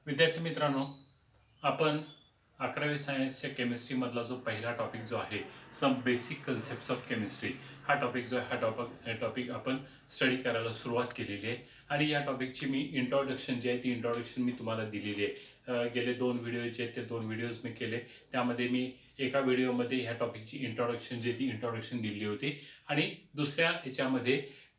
विद्यार्थी मित्रांनो, आपण 11वी सायन्सच्या केमिस्ट्रीमधला जो पहिला टॉपिक जो आहे, some basic concepts of chemistry, हा टॉपिक जो आहे हा टॉपिक आपण स्टडी करायला सुरुवात केलेली आहे. आणि या टॉपिकची मी इंट्रोडक्शन जी आहे ती इंट्रोडक्शन मी तुम्हाला दिलेली आहे. गेले 2 व्हिडिओ जे आहेत ते 2 व्हिडिओज मी केले. त्यामध्ये मी एका व्हिडिओमध्ये ह्या टॉपिकची इंट्रोडक्शन जी आहे ती इंट्रोडक्शन दिली होती. आणि दुसऱ्या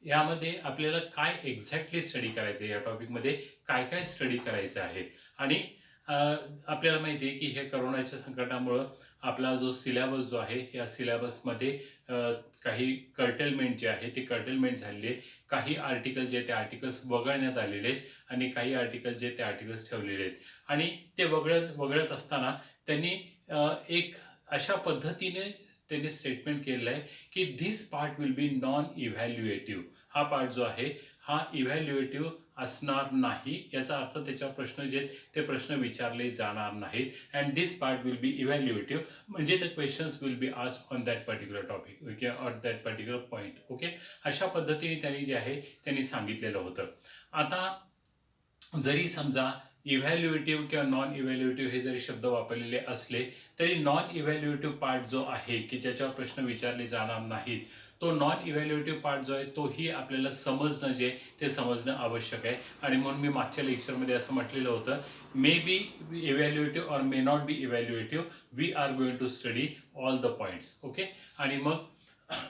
यामध्ये आपल्याला काय एक्झॅक्टली स्टडी करायचं आहे, या टॉपिकमध्ये काय काय स्टडी करायचं आहे. आणि आपल्याला माहिती आहे की हे करोनाच्या संकटामुळं आपला जो सिलेबस जो आहे, या सिलेबसमध्ये काही कर्टेलमेंट जे आहे ते कर्टेलमेंट झालेले आहे. काही आर्टिकल जे ते आर्टिकल्स वगळण्यात आलेले आहेत आणि काही आर्टिकल जे ते आर्टिकल्स ठेवलेले आहेत. आणि ते वगळत असताना त्यांनी एक अशा पद्धतीने त्यांनी स्टेटमेंट केलेलं आहे की this part will be non evaluative. हा पार्ट जो आहे हा इव्हॅल्युएटिव्ह असणार नाही. याचा अर्थ त्याच्यावर प्रश्न जे आहेत ते प्रश्न विचारले जाणार नाहीत. And this part will be evaluative, म्हणजे the questions will be asked on that particular topic, okay, on that particular point. Okay, अशा पद्धतीने त्यांनी जे आहे त्यांनी सांगितलेलं होतं. आता जरी समजा इव्हॅल्युएटिव्ह किंवा नॉन इव्हॅल्युएटिव्ह हे जरी शब्द वापरलेले असले तरी नॉन इव्हॅल्युएटिव्ह पार्ट जो आहे की ज्याच्यावर प्रश्न विचारले जाणार नाहीत, तो नॉन इव्हॅल्युएटिव्ह पार्ट जो आहे तोही आपल्याला समजणं जे ते समजणं आवश्यक आहे. आणि म्हणून मी मागच्या लेक्चरमध्ये असं म्हटलेलं होतं, may be evaluative or may not be evaluative, we are going to study all the points. Okay, आणि मग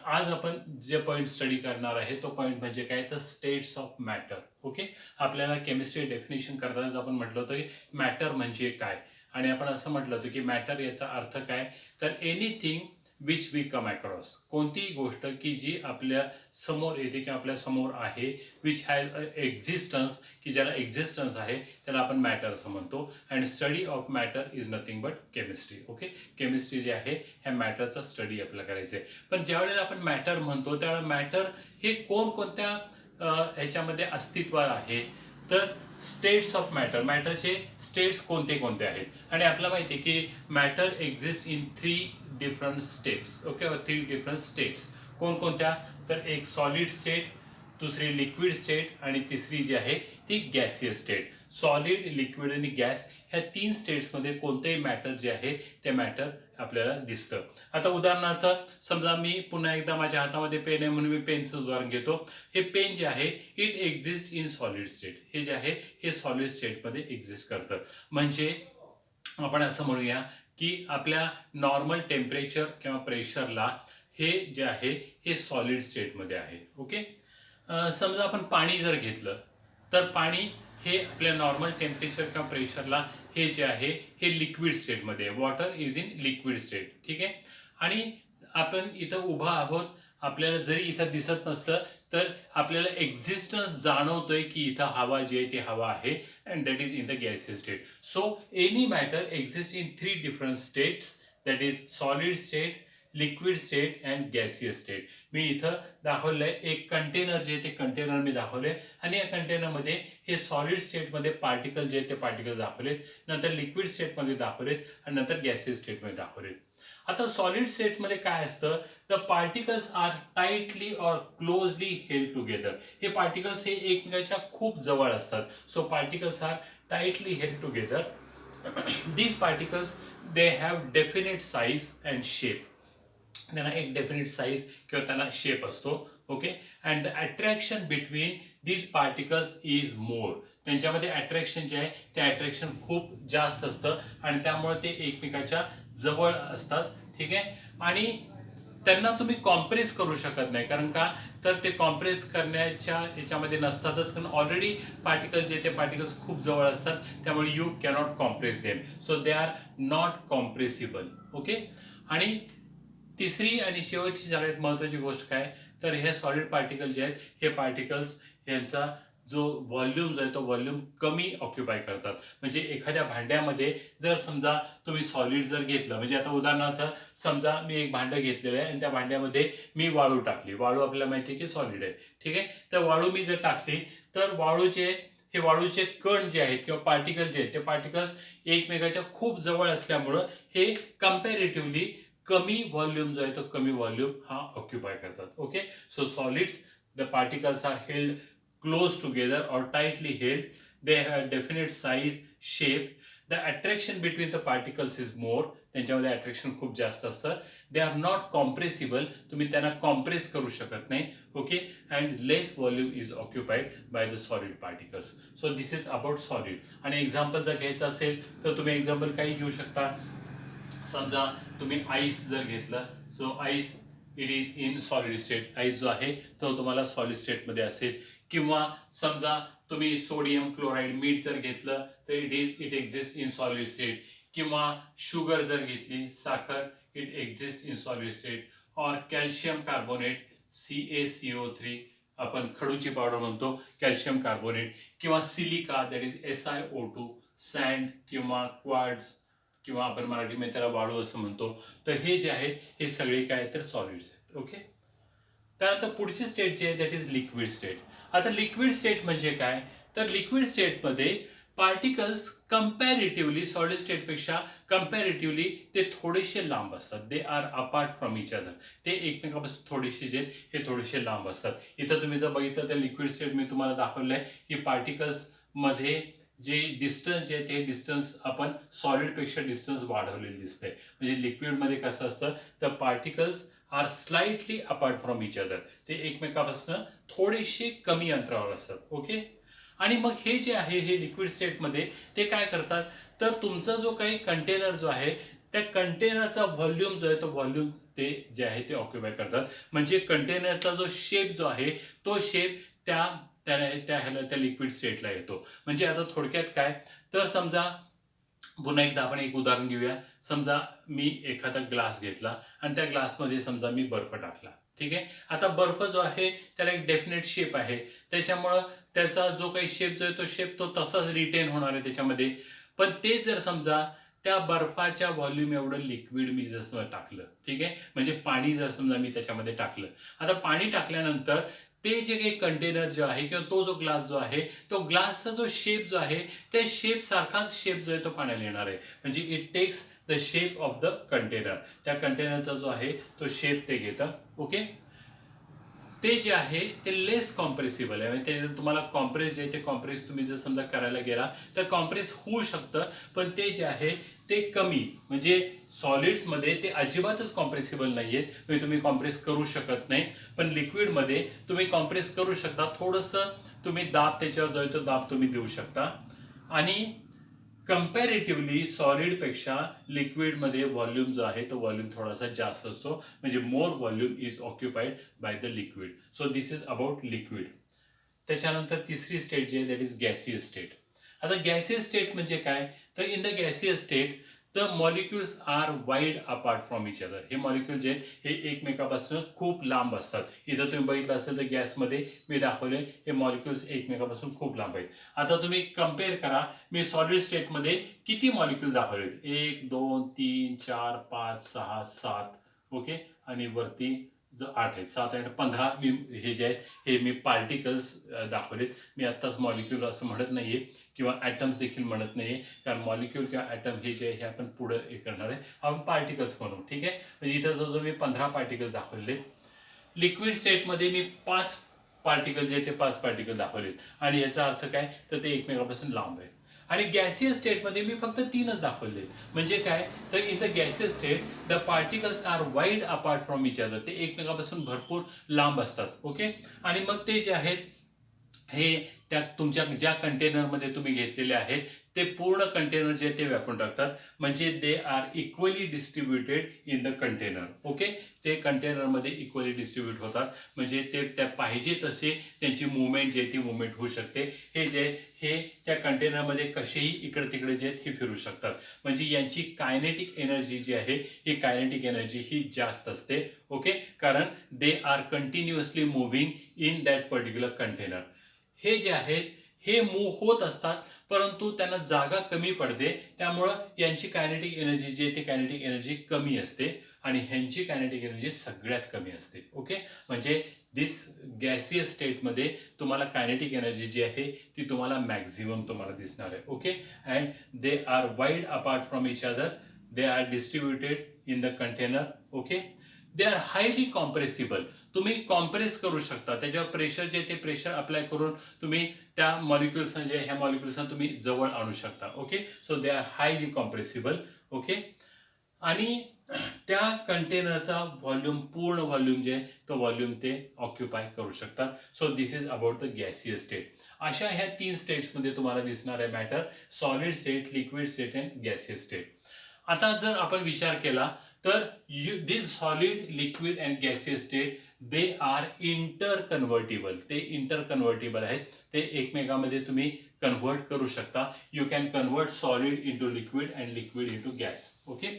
आज आपण जे पॉईंट स्टडी करणार आहे तो पॉईंट म्हणजे काय, तर स्टेट्स ऑफ मॅटर. ओके, आपल्याला केमिस्ट्री डेफिनेशन करतानाच आपण म्हटलं होतं की मॅटर म्हणजे काय. आणि आपण असं म्हटलं होतं की मॅटर याचा अर्थ काय, तर anything which we come across, कोणतीही गोष्ट की जी आपल्या समोर येते किंवा आपल्या समोर आहे, विच हॅज एक्झिस्टन्स, की ज्याला एक्झिस्टन्स आहे त्याला आपण मॅटर असं म्हणतो. And study of matter is nothing but chemistry. Okay, chemistry जे आहे ह्या मॅटरचा स्टडी आपल्याला करायचं आहे. पण ज्यावेळेला आपण मॅटर म्हणतो त्यावेळेला मॅटर हे कोणकोणत्या ह्याच्यामध्ये अस्तित्वात आहे, तर स्टेट्स ऑफ मॅटर, मॅटरचे स्टेट्स कोणते कोणते आहेत. आणि आपल्याला माहिती आहे की matter exist in 3 different states. Okay, 3 different states कोणकोणत्या, तर एक सॉलिड स्टेट, दुसरी लिक्विड स्टेट आणि तिसरी जी आहे ती गॅसियस स्टेट. सॉलिड, लिक्विड आणि गॅस ह्या 3 स्टेट्समध्ये कोणतेही मॅटर जे आहे ते मॅटर आपल्याला दिसतं. आता उदाहरणार्थ समजा मी पुन्हा एकदा माझ्या हातामध्ये पेन आहे म्हणून मी पेनचं उदाहरण घेतो. हे पेन जे आहे it exist in solid state, हे जे आहे हे सॉलिड स्टेटमध्ये एक्झिस्ट करतं. म्हणजे आपण असं म्हणूया की आपल्या नॉर्मल टेम्परेचर किंवा प्रेशरला हे जे आहे हे सॉलिड स्टेटमध्ये आहे. ओके, समजा आपण पाणी जर घेतलं तर पाणी हे आपल्या नॉर्मल टेम्परेचर किंवा प्रेशरला हे जे आहे हे लिक्विड स्टेटमध्ये आहे. Water is in liquid state. ठीक आहे, आणि आपण इथं उभा आहोत, आपल्याला जरी इथं दिसत नसलं तर आपल्याला एक्झिस्टन्स जाणवतोय की इथं हवा जी आहे ती हवा आहे, and that is in the gaseous state. So any matter exist in 3 different states, that is solid state, liquid state and gaseous state. मी इथं दाखवलंय एक कंटेनर जे ते कंटेनर मी दाखवले, आणि या कंटेनरमध्ये हे सॉलिड स्टेटमध्ये पार्टिकल जे ते पार्टिकल दाखवलेत, नंतर लिक्विड स्टेटमध्ये दाखवलेत आणि नंतर गॅसियस स्टेटमध्ये दाखवलेत. आता सॉलिड स्टेटमध्ये काय असतं, the particles are tightly or closely held together. हे पार्टिकल्स हे एकमेकाच्या खूप जवळ असतात. So particles are tightly held together. These particles they have definite size and shape. त्यांना एक डेफिनेट साईज किंवा त्यांना शेप असतो. Okay, and the attraction between these particles is more. त्यांच्यामध्ये अट्रॅक्शन जे आहे ते अट्रॅक्शन खूप जास्त असतं आणि त्यामुळे ते एकमेकाच्या जवळ असतात. ठीक आहे, आणि त्यांना तुम्ही कॉम्प्रेस करू शकत नाही, कारण का, तर ते कॉम्प्रेस करण्याच्या याच्यामध्ये नसतातच, कारण ऑलरेडी पार्टिकल जे ते पार्टिकल्स खूप जवळ असतात, त्यामुळे you cannot compress them, so they are not compressible. Okay, आणि तिसरी आणि शेवटची सगळ्यात महत्त्वाची गोष्ट काय, तर हे सॉलिड पार्टिकल जे आहेत हे पार्टिकल्स यांचा जो व्हॉल्यूम जो आहे तो व्हॉल्यूम कमी ऑक्युपाय करतात. म्हणजे एखाद्या भांड्यामध्ये जर समजा तुम्ही सॉलिड जर घेतलं, म्हणजे आता उदाहरणार्थ समजा मी एक भांडं घेतलेलं आहे आणि त्या भांड्यामध्ये मी वाळू टाकली. वाळू आपल्याला माहिती आहे की सॉलिड आहे. ठीक आहे, तर वाळू मी जर टाकली तर हे वाळूचे कण जे आहेत किंवा पार्टिकल जे आहेत ते पार्टिकल्स एकमेकाच्या खूप जवळ असल्यामुळं हे कम्पॅरेटिव्हली कमी व्हॉल्यूम जो आहे तो कमी व्हॉल्यूम हा ऑक्युपाय करतात. Okay, so solids, the particles are held close together or tightly held. They have definite size, shape. The attraction between the particles is more. त्यांच्यामध्ये अट्रॅक्शन खूप जास्त असतं. They are not compressible. तुम्ही त्यांना compress करू शकत नाही. Okay. And less volume is occupied by the solid particles. So this is about solid. आणि एक्झाम्पल जर घ्यायचं असेल तर तुम्ही एक्झाम्पल काही घेऊ शकता. समजा तुम्ही आईस जर घेतलं, so ice it is in solid state. Ice जो आहे तो तुम्हाला सॉलिड स्टेटमध्ये असेल. किंवा समजा तुम्ही सोडियम क्लोराईड मीठ जर घेतलं तर it exist in solid state. किंवा शुगर जर घेतली, साखर, it exist in solid state. और कॅल्शियम कार्बोनेट CaCO3, आपण खडूची पावडर म्हणतो कॅल्शियम कार्बोनेट. किंवा silica that is SiO2, sand किंवा क्वार्ट्ज किंवा आपण मराठीमध्ये त्याला वाळू असं म्हणतो. तर हे जे आहेत हे सगळे काय तर सॉलिड्स आहेत. ओके. त्यानंतर पुढची स्टेट जी आहे दॅट इज लिक्विड स्टेट. आता लिक्विड स्टेट म्हणजे काय, तर लिक्विड स्टेटमध्ये पार्टिकल्स कंपॅरेटिव्हली सॉलिड स्टेटपेक्षा कंपॅरेटिव्हली ते थोडेसे लांब असतात. They are apart from each other. ते एकमेकापासून थोडेसे जे आहेत हे थोडेसे लांब असतात. इथं तुम्ही जर बघितलं तर लिक्विड स्टेट मी तुम्हाला दाखवलं आहे की पार्टिकल्स मध्ये जे डिस्टन्स जे आहे ते डिस्टन्स आपण सॉलिडपेक्षा डिस्टन्स वाढवलेले दिसतंय. म्हणजे लिक्विडमध्ये कसं असतं तर particles are slightly apart from each other. ते एकमेकापासून थोडेसे कमी अंतरावर असतात. ओके. आणि मग हे जे आहे हे लिक्विड स्टेटमध्ये ते काय करतात तर तुमचा जो काही कंटेनर जो आहे त्या कंटेनरचा व्हॉल्यूम जो आहे तो व्हॉल्यूम ते जे आहे ते ऑक्युपाय करतात. म्हणजे कंटेनरचा जो शेप जो आहे तो शेप त्या त्या त्या लिक्विड स्टेटला येतो. म्हणजे आता थोडक्यात काय तर समजा पुन्हा एकदा आपण एक उदाहरण घेऊया. समजा मी एखादा ग्लास घेतला आणि त्या ग्लासमध्ये समजा मी बर्फ टाकला. ठीक आहे. आता बर्फ जो आहे त्याला एक डेफिनेट शेप आहे. त्याच्यामुळं त्याचा जो काही शेप जो आहे तो शेप तो तसाच रिटेन होणार आहे त्याच्यामध्ये. पण ते जर समजा त्या बर्फाच्या व्हॉल्यूम एवढं लिक्विड मी जसं टाकलं, ठीक आहे, म्हणजे पाणी जर समजा मी त्याच्यामध्ये टाकलं. आता पाणी टाकल्यानंतर ते जे काही कंटेनर जो आहे किंवा तो जो ग्लास जो आहे तो ग्लासचा जो शेप जो आहे त्या शेप सारखाच शेप जो आहे तो पाण्याला येणार आहे. म्हणजे it takes the shape of the container. त्या कंटेनरचा जो आहे तो शेप ते घेतं. ओके. ते जे आहे ते लेस कॉम्प्रेसिबल आहे. म्हणजे ते तुम्हाला कॉम्प्रेस जे आहे ते कॉम्प्रेस तुम्ही जर समजा करायला गेला तर कॉम्प्रेस होऊ शकतं. पण ते जे आहे ते कमी. म्हणजे सॉलिड्समध्ये ते अजिबातच कॉम्प्रेसिबल नाही आहेत. म्हणजे तुम्ही कॉम्प्रेस करू शकत नाही. पण लिक्विडमध्ये तुम्ही कॉम्प्रेस करू शकता. थोडंसं तुम्ही दाब त्याच्यावर जो आहे तो दाब तुम्ही देऊ शकता. आणि कंपॅरेटिव्हली सॉलिडपेक्षा लिक्विडमध्ये व्हॉल्यूम जो आहे तो व्हॉल्यूम थोडासा जास्त असतो. म्हणजे more volume is occupied by the liquid. So this is about liquid. त्याच्यानंतर तिसरी स्टेट जी आहे दॅट इज गॅसियस स्टेट. आता गॅसियस स्टेट म्हणजे काय तर in the gaseous state the molecules are wide apart from each other. हे मॉलिक्युल जे आहेत हे एकमेकापासून खूप लांब असतात. इथं तुम्ही बघितलं असेल तर गॅसमध्ये मी दाखवले हे मॉलिक्युल्स एकमेकापासून खूप लांब आहेत. आता तुम्ही कम्पेअर करा मी सॉलिड स्टेटमध्ये किती मॉलिक्युल दाखवलेत. 1 2 3 4 5 6 7. ओके. आणि वरती जो 8 आहेत 7 आणि 15 मी हे जे आहेत हे मी पार्टिकल्स दाखवलेत. मी आत्ताच मॉलिक्युल असं म्हणत नाहीये किंवा ॲटम्स देखील म्हणत नाहीये. कारण मॉलिक्युल किंवा ॲटम हे जे आहे हे आपण पुढे हे करणार आहे. आपण पार्टिकल्स म्हणू. ठीक आहे. म्हणजे इथं जो मी 15 पार्टिकल्स दाखवले. लिक्विड स्टेटमध्ये मी 5 पार्टिकल जे आहेत ते 5 पार्टिकल दाखवलेत. आणि याचा अर्थ काय तर ते एकमेकापासून लांब आहे. आणि गॅसियस स्टेटमध्ये मी फक्त 3च दाखवले. म्हणजे काय तर in the gaseous state the particles are wide apart from each other. ते एकमेकापासून भरपूर लांब असतात. ओके. आणि मग ते जे आहेत हे त्या तुमच्या ज्या कंटेनरमध्ये तुम्ही घेतलेले आहेत ते पूर्ण कंटेनर जे ते व्यापून टाकतात. म्हणजे they are equally distributed in the container. Okay. ते कंटेनरमध्ये इक्वली डिस्ट्रीब्यूट होतात. म्हणजे ते त्या पाहिजे तसे त्यांची मुवमेंट जे ती मुवमेंट होऊ शकते. हे जे हे त्या कंटेनरमध्ये कसेही इकडे तिकडे जे हे फिरू शकतात. म्हणजे यांची कायनेटिक एनर्जी जी आहे ही कायनेटिक एनर्जी ही जास्त असते. ओके. कारण they are continuously moving in that particular container. हे जे आहेत हे मूव्ह होत असतात परंतु त्यांना जागा कमी पडते. त्यामुळं यांची कायनेटिक एनर्जी जी आहे ती कायनेटिक एनर्जी कमी असते आणि ह्यांची कायनेटिक एनर्जी सगळ्यात कमी असते. ओके. म्हणजे दिस गॅसियस स्टेटमध्ये तुम्हाला कायनेटिक एनर्जी जी आहे ती तुम्हाला मॅक्झिमम तुम्हाला दिसणार आहे. Okay. And they are wide apart from each other. They are distributed in the container. Okay. They are highly compressible. तुम्ही कॉम्प्रेस करू शकता, त्याच्यावर प्रेशर जे ते प्रेशर अप्लाय करून तुम्ही त्या मॉलिक्युल्सना जे ह्या मॉलिक्युल्सना तुम्ही जवळ आणू शकता. Okay, so they are highly compressible. Okay, आणि त्या कंटेनरचा व्हॉल्यूम, पूर्ण व्हॉल्यूम जे तो व्हॉल्यूम ते ऑक्युपाय करू शकतात. So this is about the gaseous state. अशा ह्या 3 स्टेट्समध्ये तुम्हाला दिसणार आहे matter: solid state, liquid state and gaseous state. आता जर आपण विचार केला तर this solid, liquid and gaseous state they are interconvertible. ते इंटर कन्व्हर्टिबल आहेत, ते एकमेकांमध्ये तुम्ही कन्व्हर्ट करू शकता. You can convert solid into liquid and liquid into gas. Okay,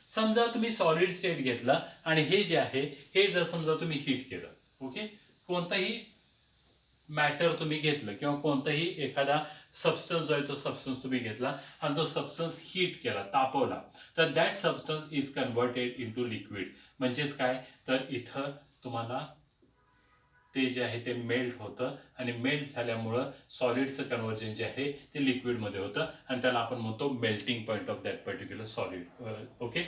समजा तुम्ही सॉलिड स्टेट घेतला आणि हे जे आहे हे जर समजा तुम्ही हीट केलं. ओके, कोणताही मॅटर तुम्ही घेतलं किंवा कोणताही एखादा सबस्टन्स जो आहे तो सबस्टन्स तुम्ही घेतला आणि तो सबस्टन्स हीट केला, तापवला, तर that substance is converted into liquid. म्हणजेच काय, तर इथं तुम्हाला ते जे आहे ते मेल्ट होतं आणि मेल्ट झाल्यामुळं सॉलिडचं कन्व्हर्जन जे आहे ते लिक्विडमध्ये होतं आणि त्याला आपण म्हणतो melting point of that particular solid. Okay,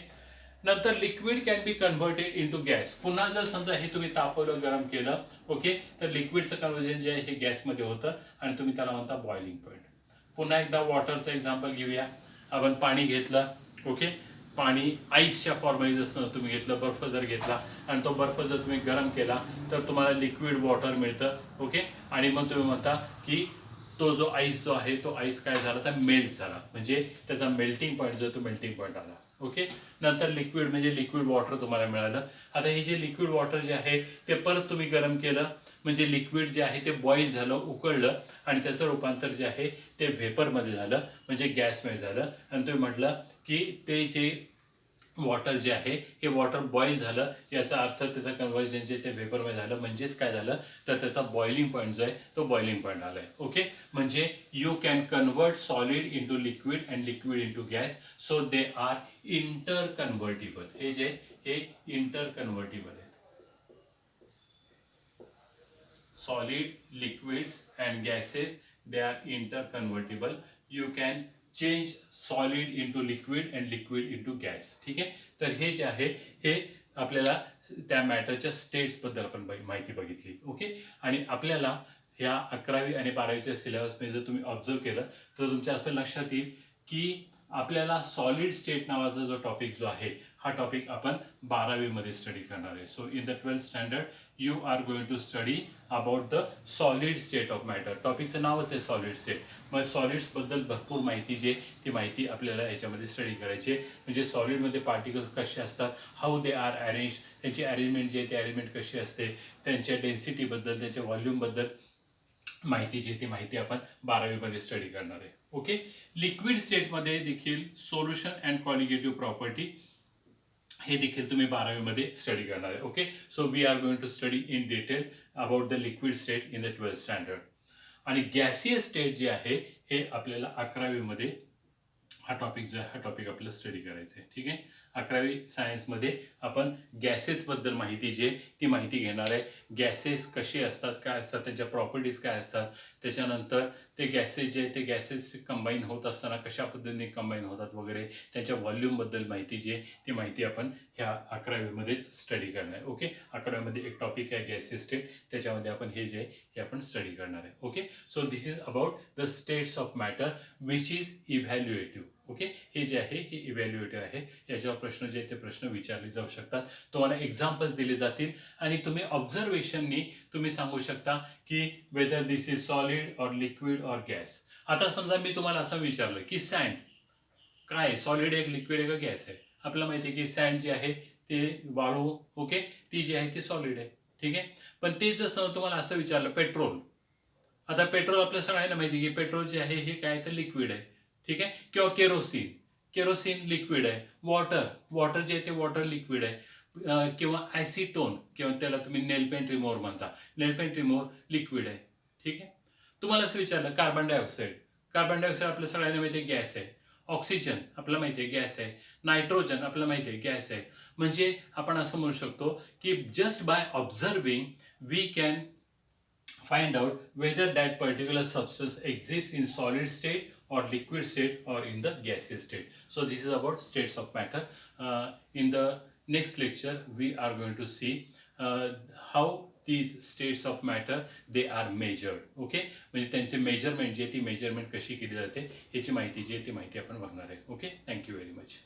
नंतर liquid can be converted into gas. पुन्हा जर समजा हे तुम्ही तापवलं, गरम केलं, ओके, तर लिक्विडचं कन्व्हर्जन जे आहे हे गॅसमध्ये होतं आणि तुम्ही त्याला म्हणता बॉइलिंग पॉईंट. पुन्हा एकदा वॉटरचं एक्झाम्पल घेऊया. आपण पाणी घेतलं, ओके, पाणी आईसच्या फॉर्ममध्ये जसं तुम्ही घेतलं, बर्फ जर घेतला आणि तो बर्फ जर तुम्ही गरम केला तर तुम्हाला लिक्विड वॉटर मिळतं. ओके, आणि मग तुम्ही म्हणता की तो जो आईस जो आहे तो आईस काय झाला तर मेल्ट झाला, म्हणजे त्याचा मेल्टिंग पॉईंट जो तो मेल्टिंग पॉईंट आला. ओके, नंतर लिक्विड म्हणजे लिक्विड वॉटर तुम्हाला मिळालं. आता हे जे लिक्विड वॉटर जे आहे ते परत तुम्ही गरम केलं, म्हणजे लिक्विड जे आहे ते बॉईल झालं, उकळलं आणि त्याचं रूपांतर जे आहे ते व्हेपरमध्ये झालं, म्हणजे गॅसमध्ये झालं. आणि तुम्ही म्हटलं की ते जे वॉटर जे आहे हे वॉटर बॉईल झालं, याचा अर्थ त्याचं कन्व्हर्जन जे ते व्हेपरमध्ये झालं, म्हणजेच काय झालं तर त्याचा बॉइलिंग पॉईंट जो आहे तो बॉइलिंग पॉईंट आलाय. ओके, म्हणजे you can convert solid into liquid and liquid into gas. So they are inter convertible. हे जे हे इंटर कन्व्हर्टिबल आहेत. Solid, liquids and gases they are inter convertible. You can change solid into liquid and liquid into gas. ठीक आहे, तर हे जे आहे हे आपल्याला त्या मॅटरच्या स्टेट्सबद्दल आपण माहिती बघितली. ओके, आणि आपल्याला ह्या 11वी आणि 12वीच्या सिलेबसमध्ये जर तुम्ही ऑब्झर्व केलं तर तुमच्या असं लक्षात येईल की आपल्याला सॉलिड स्टेट नावाचा जो टॉपिक जो आहे हा टॉपिक आपण 12वीमध्ये स्टडी करणार आहे. So in the 12th standard you are going to study about the solid state of matter. टॉपिकचं नावच आहे सॉलिड स्टेट. मग सॉलिड्सबद्दल भरपूर माहिती जी ती माहिती आपल्याला याच्यामध्ये स्टडी करायची आहे. म्हणजे सॉलिडमध्ये पार्टिकल्स कसे असतात, हाऊ दे आर अरेंज, त्यांची अरेंजमेंट जी आहे ती अरेंजमेंट कशी असते, त्यांच्या डेन्सिटीबद्दल, त्यांच्या व्हॉल्यूमबद्दल माहिती जी ती माहिती आपण 12वीमध्ये स्टडी करणार आहे. ओके, लिक्विड स्टेटमध्ये देखील सोल्युशन अँड कॉन्जुगेटिव्ह प्रॉपर्टी हे देखील तुम्ही 12वीमध्ये स्टडी करणार आहे. Okay, so we are going to study in detail about the liquid state in the 12th standard. आणि गॅसियस स्टेट जे आहे हे आपल्याला 11वीमध्ये हा टॉपिक जो आहे हा टॉपिक आपल्याला स्टडी करायचा आहे. ठीक आहे, 11वी सायन्समध्ये आपण गॅसेसबद्दल माहिती जी आहे ती माहिती घेणार आहे. गॅसेस कसे असतात, काय असतात, त्यांच्या प्रॉपर्टीज काय असतात, त्याच्यानंतर ते गॅसेस जे आहे ते गॅसेस कंबाईन होत असताना कशा पद्धतीने कंबाईन होतात वगैरे, त्यांच्या व्हॉल्यूमबद्दल माहिती जी आहे ती माहिती आपण ह्या 11वीमध्येच स्टडी करणार आहे. ओके, 11वीमध्ये एक टॉपिक आहे गॅसेस स्टेट, त्याच्यामध्ये आपण हे जे आहे हे आपण स्टडी करणार आहे. Okay, so this is about the states of matter which is evaluative. Okay, हे जे आहे हे इव्हॅल्युएटिव्ह आहे. याच्यावर प्रश्न जे आहेत ते प्रश्न विचारले जाऊ शकतात, तुम्हाला एक्झाम्पल्स दिले जातील आणि तुम्ही ऑब्झर्वेशननी तुम्ही सांगू शकता की वेदर दिस इज सॉलिड और लिक्विड और गॅस. आता समजा मी तुम्हाला असं विचारलं की सँड काय, सॉलिड आहे, लिक्विड आहे का गॅस आहे. आपल्याला माहिती आहे की सँड जे आहे ते वाळू, ओके, ती जी आहे ती सॉलिड आहे. ठीक आहे, पण ते जर तुम्हाला असं विचारलं पेट्रोल, आता पेट्रोल आपल्या सगळ्यांना माहिती आहे की पेट्रोल जे आहे हे काय तर लिक्विड आहे. ठीक आहे, किंवा केरोसिन, केरोसिन लिक्विड आहे. वॉटर, वॉटर जे आहे ते वॉटर लिक्विड आहे. किंवा ॲसिटोन किंवा त्याला तुम्ही नेलपेंट रिमोवर म्हणता, नेलपेंट रिमोवर लिक्विड आहे. ठीक आहे, तुम्हाला असं विचारलं कार्बन डायऑक्साईड, कार्बन डायऑक्साईड आपल्या सगळ्यांना माहिती आहे गॅस आहे. ऑक्सिजन आपल्याला माहिती आहे गॅस आहे. नायट्रोजन आपल्याला माहिती आहे गॅस आहे. म्हणजे आपण असं म्हणू शकतो की just by observing we can find out whether that particular substance exists in solid state or liquid state or in the gaseous state. So this is about states of matter. In the next lecture we are going to see how these states of matter they are measured. Okay, म्हणजे त्यांचे measurement जे ती measurement कशी केली जाते याची माहिती जी आहे ती माहिती आपण बघणार आहे. Okay, thank you very much.